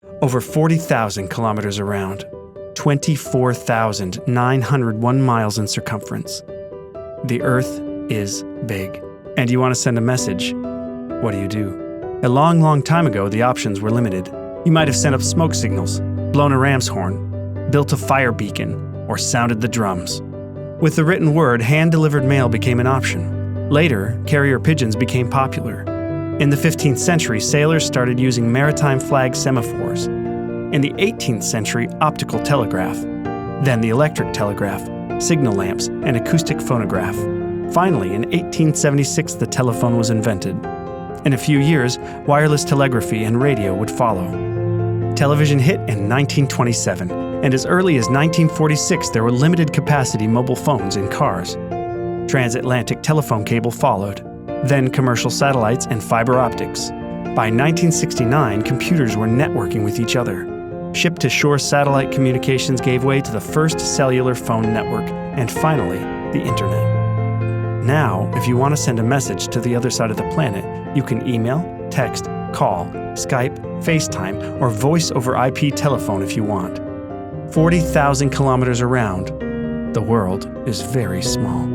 over 40,000 kilometers around, 24,901 miles in circumference. The Earth is big. And you want to send a message. What do? A long, long time ago, the options were limited. You might have sent up smoke signals, blown a ram's horn, built a fire beacon, or sounded the drums. With the written word, hand-delivered mail became an option. Later, carrier pigeons became popular. In the 15th century, sailors started using maritime flag semaphores. In the 18th century, optical telegraph. Then the electric telegraph, signal lamps, and acoustic phonograph. Finally, in 1876, the telephone was invented. In a few years, wireless telegraphy and radio would follow. Television hit in 1927, and as early as 1946, there were limited-capacity mobile phones in cars. Transatlantic telephone cable followed, then commercial satellites and fiber optics. By 1969, computers were networking with each other. Ship-to-shore satellite communications gave way to the first cellular phone network, and finally, the Internet. Now, if you want to send a message to the other side of the planet, you can email, text, call, Skype, FaceTime, or voice over IP telephone if you want. 40,000 kilometers around, the world is very small.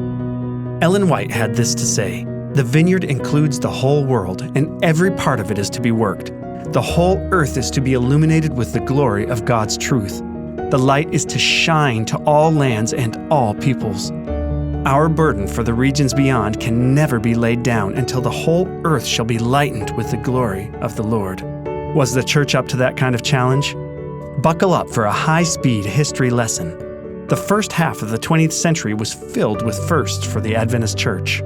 Ellen White had this to say: "The vineyard includes the whole world, and every part of it is to be worked. The whole earth is to be illuminated with the glory of God's truth. The light is to shine to all lands and all peoples. Our burden for the regions beyond can never be laid down until the whole earth shall be lightened with the glory of the Lord." Was the church up to that kind of challenge? Buckle up for a high-speed history lesson. The first half of the 20th century was filled with firsts for the Adventist church.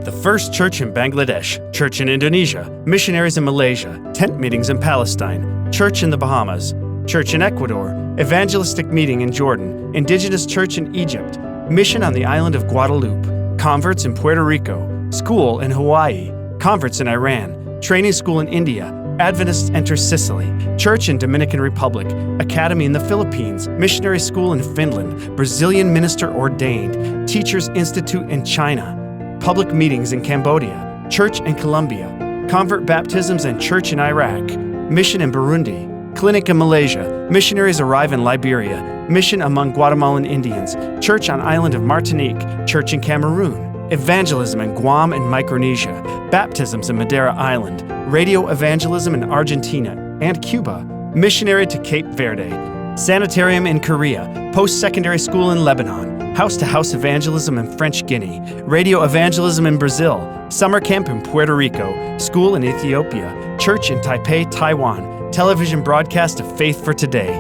The first church in Bangladesh, church in Indonesia, missionaries in Malaysia, tent meetings in Palestine, church in the Bahamas, church in Ecuador, evangelistic meeting in Jordan, indigenous church in Egypt, mission on the island of Guadeloupe, converts in Puerto Rico, school in Hawaii, converts in Iran, training school in India, Adventists enter Sicily, church in Dominican Republic, academy in the Philippines, missionary school in Finland, Brazilian minister ordained, Teachers Institute in China, public meetings in Cambodia, church in Colombia, convert baptisms and church in Iraq, mission in Burundi, clinic in Malaysia, missionaries arrive in Liberia, mission among Guatemalan Indians, church on island of Martinique, church in Cameroon, evangelism in Guam and Micronesia, baptisms in Madeira Island, radio evangelism in Argentina and Cuba, missionary to Cape Verde, sanitarium in Korea, post-secondary school in Lebanon, house-to-house evangelism in French Guinea, radio evangelism in Brazil, summer camp in Puerto Rico, school in Ethiopia, church in Taipei, Taiwan, television broadcast of Faith for Today.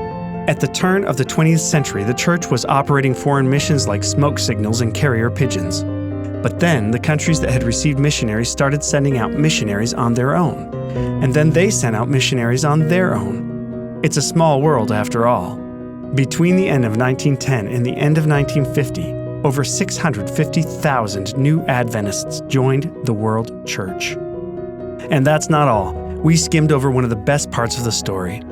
At the turn of the 20th century, the church was operating foreign missions like smoke signals and carrier pigeons. But then the countries that had received missionaries started sending out missionaries on their own. And then they sent out missionaries on their own. It's a small world after all. Between the end of 1910 and the end of 1950, over 650,000 new Adventists joined the World Church. And that's not all. We skimmed over one of the best parts of the story.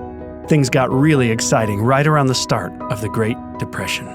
Things got really exciting right around the start of the Great Depression.